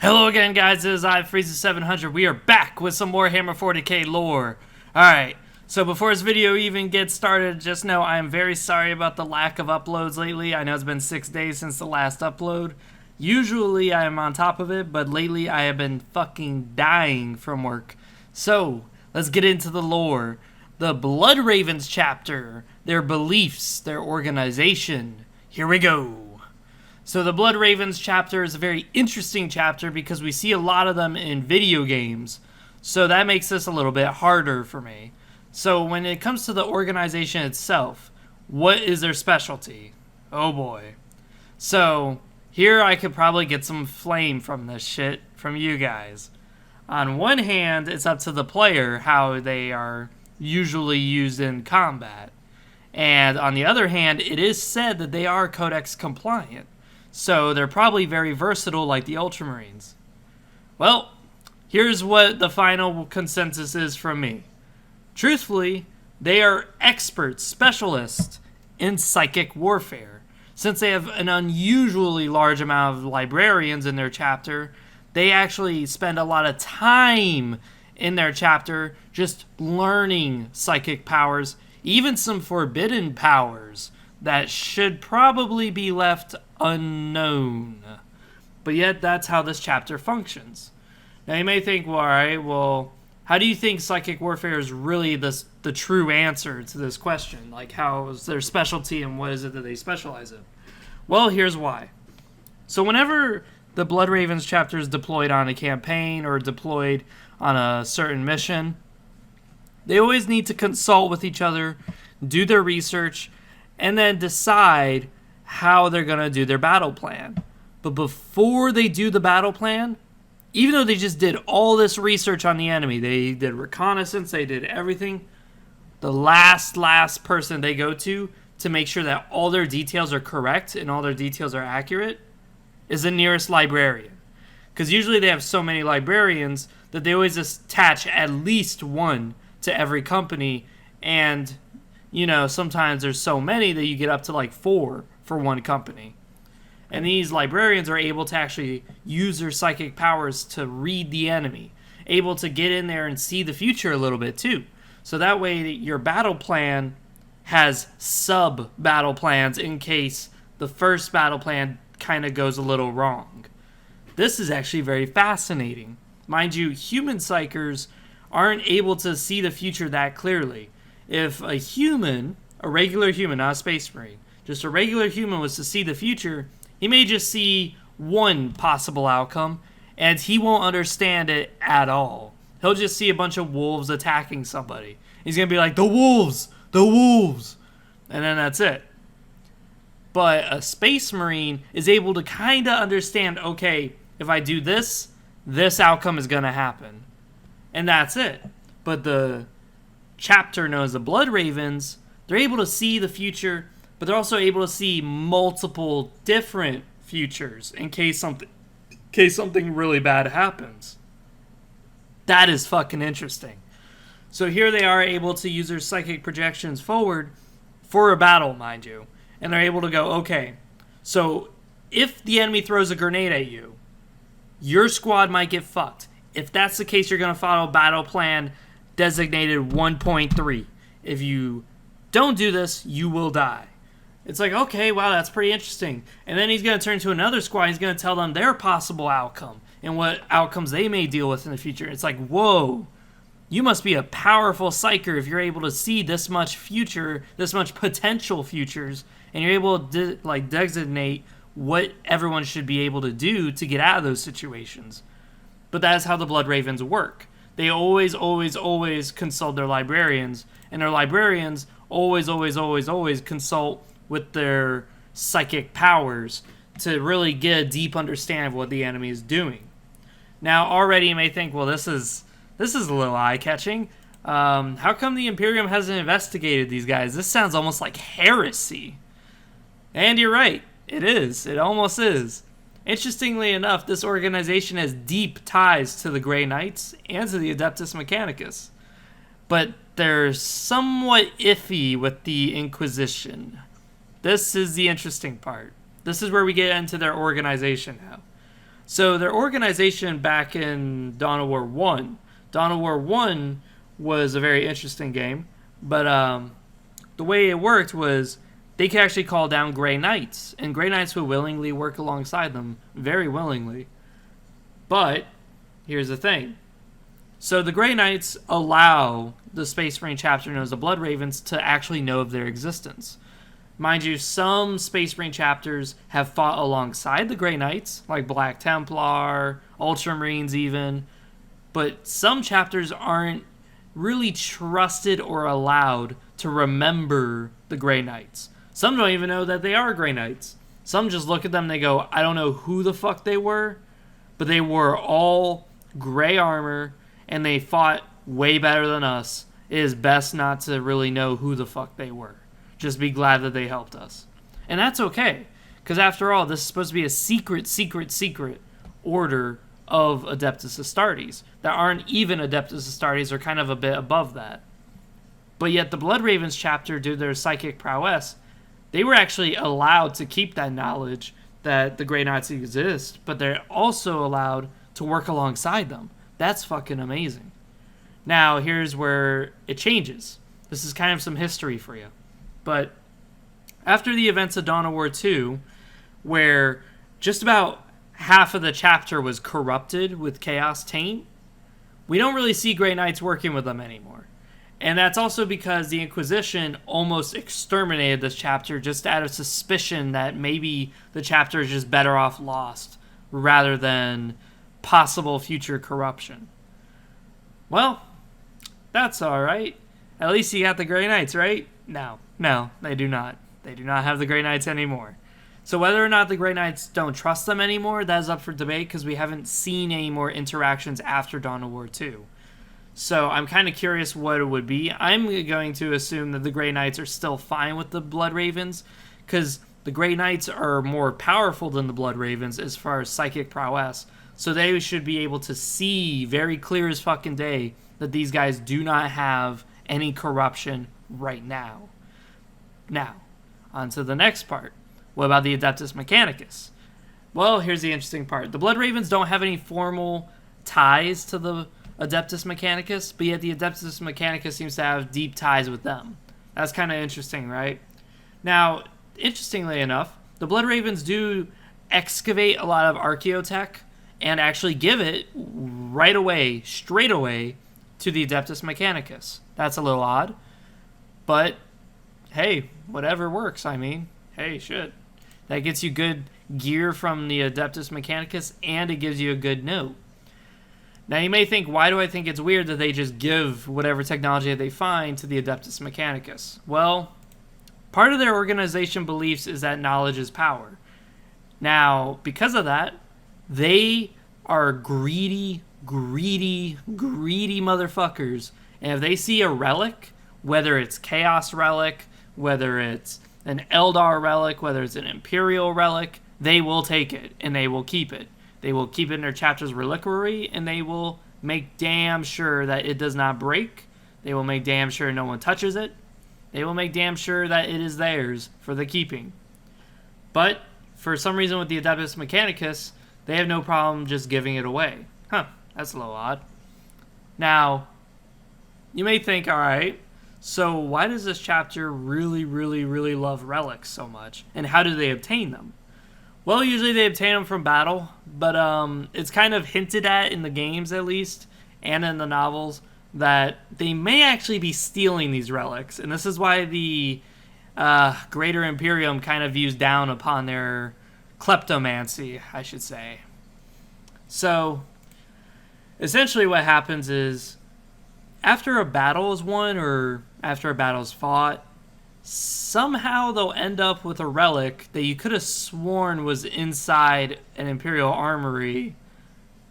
Hello again, guys. It is I, Freeza700. We are back with some Warhammer 40K lore. Alright, so before this video even gets started, just know I am very sorry about the lack of uploads lately. I know it's been 6 days since the last upload. Usually I am on top of it, but lately I have been fucking dying from work. So, let's get into the lore. The Blood Ravens chapter, their beliefs, their organization. Here we go. So the Blood Ravens chapter is a very interesting chapter because we see a lot of them in video games. So that makes this a little bit harder for me. So when it comes to the organization itself, what is their specialty? Oh boy. So here I could probably get some flame from this shit from you guys. On one hand, it's up to the player how they are usually used in combat. And on the other hand, it is said that they are Codex compliant. So they're probably very versatile like the Ultramarines. Well, here's what the final consensus is from me. Truthfully, they are experts, specialists in psychic warfare. Since they have an unusually large amount of librarians in their chapter, they actually spend a lot of time in their chapter just learning psychic powers, even some forbidden powers that should probably be left unknown. But yet, that's how this chapter functions. Now, you may think, well, alright, well, how do you think psychic warfare is really the true answer to this question? Like, how is their specialty and what is it that they specialize in? Well, here's why. So whenever the Blood Ravens chapter is deployed on a campaign or deployed on a certain mission, they always need to consult with each other, do their research, and then decide how they're going to do their battle plan. But before they do the battle plan, even though they just did all this research on the enemy, they did reconnaissance, they did everything, the last person they go to make sure that all their details are correct and all their details are accurate is the nearest librarian. Because usually they have so many librarians that they always attach at least one to every company, and you know, sometimes there's so many that you get up to like 4 for one company. And these librarians are able to actually use their psychic powers to read the enemy, able to get in there and see the future a little bit too. So that way your battle plan has sub-battle plans in case the first battle plan kind of goes a little wrong. This is actually very fascinating. Mind you, human psychers aren't able to see the future that clearly. If a human, a regular human, not a space marine, just a regular human was to see the future, he may just see one possible outcome, and he won't understand it at all. He'll just see a bunch of wolves attacking somebody. He's going to be like, the wolves! The wolves! And then that's it. But a space marine is able to kind of understand, okay, if I do this, this outcome is going to happen. And that's it. But the chapter known as the Blood Ravens, they're able to see the future, but they're also able to see multiple different futures in case something really bad happens. That is fucking interesting. So here they are able to use their psychic projections forward for a battle, mind you. And they're able to go, okay, so if the enemy throws a grenade at you, your squad might get fucked. If that's the case, you're going to follow battle plan designated 1.3. If you don't do this, you will die. It's like, okay, wow, that's pretty interesting. And then he's going to turn to another squad. He's going to tell them their possible outcome and what outcomes they may deal with in the future. It's like, whoa, you must be a powerful psyker if you're able to see this much future, this much potential futures, and you're able to designate what everyone should be able to do to get out of those situations. But that's how the Blood Ravens work. They always consult their librarians, and their librarians always consult with their psychic powers to really get a deep understanding of what the enemy is doing. Now, already you may think, well, this is a little eye-catching. How come the Imperium hasn't investigated these guys? This sounds almost like heresy. And you're right. It is. It almost is. Interestingly enough, this organization has deep ties to the Grey Knights and to the Adeptus Mechanicus. But they're somewhat iffy with the Inquisition. This is the interesting part. This is where we get into their organization now. So their organization back in Dawn of War 1. Dawn of War 1 was a very interesting game, but the way it worked was they could actually call down Grey Knights, and Grey Knights would willingly work alongside them, very willingly. But here's the thing. So the Grey Knights allow the Space Marine chapter known as the Blood Ravens to actually know of their existence. Mind you, some Space Marine chapters have fought alongside the Grey Knights, like Black Templar, Ultramarines even, but some chapters aren't really trusted or allowed to remember the Grey Knights. Some don't even know that they are Grey Knights. Some just look at them and they go, I don't know who the fuck they were, but they wore all gray armor and they fought way better than us. It is best not to really know who the fuck they were. Just be glad that they helped us. And that's okay, because after all, this is supposed to be a secret order of Adeptus Astartes that aren't even Adeptus Astartes, or kind of a bit above that. But yet the Blood Ravens chapter, due to their psychic prowess, they were actually allowed to keep that knowledge that the Grey Knights exist, but they're also allowed to work alongside them. That's fucking amazing. Now, here's where it changes. This is kind of some history for you. But after the events of Dawn of War 2, where just about half of the chapter was corrupted with Chaos Taint, we don't really see Grey Knights working with them anymore. And that's also because the Inquisition almost exterminated this chapter just out of suspicion that maybe the chapter is just better off lost rather than possible future corruption. Well, that's alright. At least you got the Grey Knights, right? No, they do not. They do not have the Grey Knights anymore. So whether or not the Grey Knights don't trust them anymore, that is up for debate because we haven't seen any more interactions after Dawn of War 2. So I'm kind of curious what it would be. I'm going to assume that the Grey Knights are still fine with the Blood Ravens because the Grey Knights are more powerful than the Blood Ravens as far as psychic prowess. So they should be able to see very clear as fucking day that these guys do not have any corruption right now. Now, on to the next part. What about the Adeptus Mechanicus? Well, here's the interesting part. The Blood Ravens don't have any formal ties to the Adeptus Mechanicus, but yet the Adeptus Mechanicus seems to have deep ties with them. That's kind of interesting, right? Now, interestingly enough, the Blood Ravens do excavate a lot of archaeotech and actually give it right away, straight away, to the Adeptus Mechanicus. That's a little odd, but hey, whatever works. I mean, hey, shit. That gets you good gear from the Adeptus Mechanicus, and it gives you a good note. Now, you may think, why do I think it's weird that they just give whatever technology they find to the Adeptus Mechanicus? Well, part of their organization beliefs is that knowledge is power. Now, because of that, they are greedy motherfuckers. And if they see a relic, whether it's Chaos Relic, whether it's an Eldar Relic, whether it's an Imperial Relic, they will take it and they will keep it. They will keep it in their chapter's reliquary, and they will make damn sure that it does not break. They will make damn sure no one touches it. They will make damn sure that it is theirs for the keeping. But for some reason with the Adeptus Mechanicus, they have no problem just giving it away. That's a little odd. Now, you may think, alright, so why does this chapter really love relics so much? And how do they obtain them? Well, usually they obtain them from battle, but it's kind of hinted at in the games at least, and in the novels, that they may actually be stealing these relics. And this is why the Greater Imperium kind of views down upon their kleptomancy, I should say. So, essentially what happens is, after a battle is won, or after a battle is fought, somehow they'll end up with a relic that you could have sworn was inside an Imperial armory,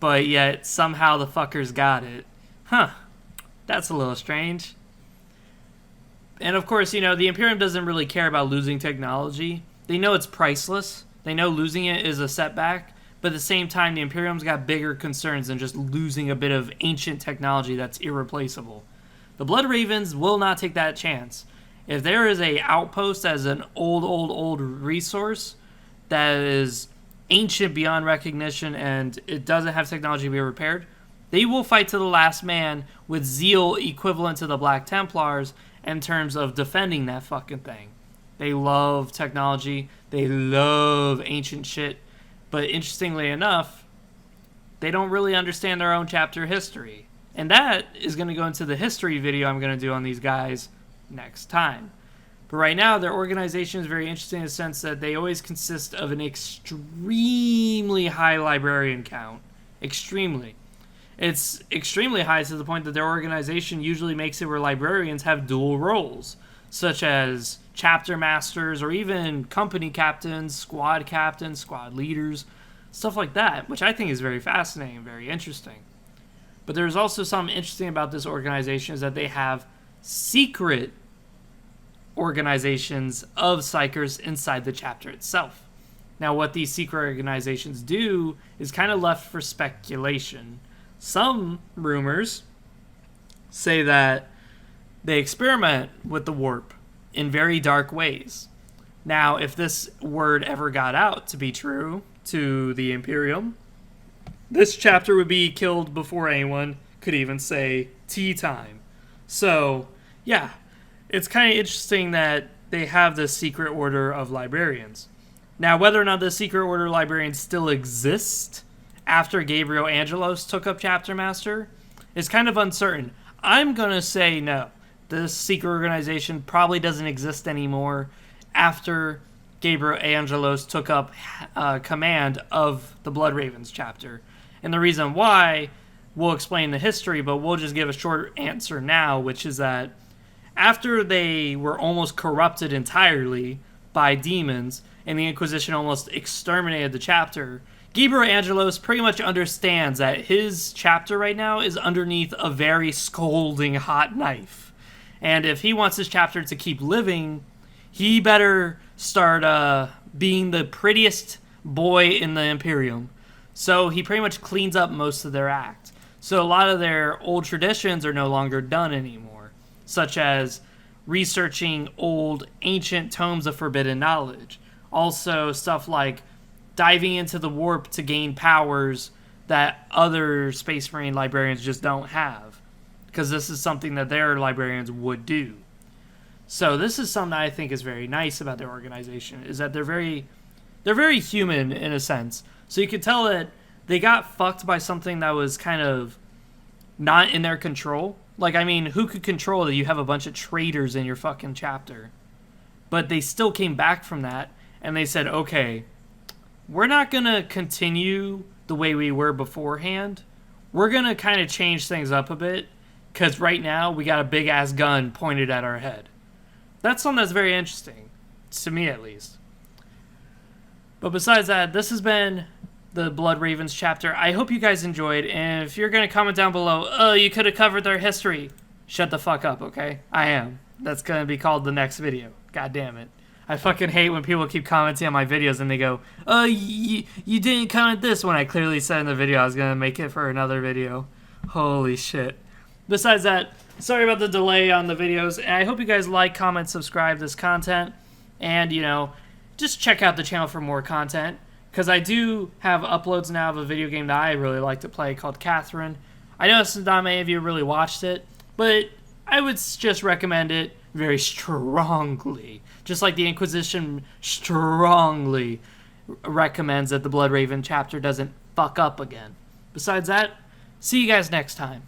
but yet somehow the fuckers got it. That's a little strange. And of course, you know, the Imperium doesn't really care about losing technology. They know it's priceless. They know losing it is a setback, but at the same time, the Imperium's got bigger concerns than just losing a bit of ancient technology that's irreplaceable. The Blood Ravens will not take that chance. If there is a outpost as an old resource that is ancient beyond recognition and it doesn't have technology to be repaired, they will fight to the last man with zeal equivalent to the Black Templars in terms of defending that fucking thing. They love technology. They love ancient shit. But interestingly enough, they don't really understand their own chapter history. And that is going to go into the history video I'm going to do on these guys next time. But right now, their organization is very interesting in the sense that they always consist of an extremely high librarian count. Extremely. It's extremely high to the point that their organization usually makes it where librarians have dual roles, such as chapter masters or even company captains, squad leaders, stuff like that, which I think is very fascinating and very interesting. But there's also something interesting about this organization is that they have secret organizations of psychers inside the chapter itself. Now, what these secret organizations do is kind of left for speculation. Some rumors say that they experiment with the warp in very dark ways. Now, if this word ever got out to be true to the Imperium, this chapter would be killed before anyone could even say tea time. So, yeah, it's kind of interesting that they have this secret order of librarians. Now, whether or not the secret order of librarians still exist after Gabriel Angelos took up Chapter Master is kind of uncertain. I'm going to say no. This secret organization probably doesn't exist anymore after Gabriel Angelos took up command of the Blood Ravens chapter. And the reason why, we'll explain the history, but we'll just give a short answer now, which is that after they were almost corrupted entirely by demons and the Inquisition almost exterminated the chapter, Gabriel Angelos pretty much understands that his chapter right now is underneath a very scalding hot knife. And if he wants his chapter to keep living, he better start being the prettiest boy in the Imperium. So he pretty much cleans up most of their act. So a lot of their old traditions are no longer done anymore, such as researching old ancient tomes of forbidden knowledge. Also stuff like diving into the warp to gain powers that other Space Marine librarians just don't have, because this is something that their librarians would do. So this is something that I think is very nice about their organization, is that they're very human in a sense. So you can tell that they got fucked by something that was kind of not in their control. Like, I mean, who could control that you have a bunch of traitors in your fucking chapter? But they still came back from that, and they said, okay, we're not going to continue the way we were beforehand. We're going to kind of change things up a bit, because right now we got a big-ass gun pointed at our head. That's something that's very interesting, to me at least. But besides that, this has been the Blood Ravens chapter. I hope you guys enjoyed, and if you're going to comment down below, oh, you could have covered their history, shut the fuck up, okay? I am. That's going to be called the next video. God damn it. I fucking hate when people keep commenting on my videos and they go, oh, you didn't comment this, when I clearly said in the video I was going to make it for another video. Holy shit. Besides that, sorry about the delay on the videos, and I hope you guys like, comment, subscribe this content, and, you know, just check out the channel for more content, because I do have uploads now of a video game that I really like to play called Catherine. I know not many of you really watched it, but I would just recommend it very strongly. Just like the Inquisition strongly recommends that the Blood Raven chapter doesn't fuck up again. Besides that, see you guys next time.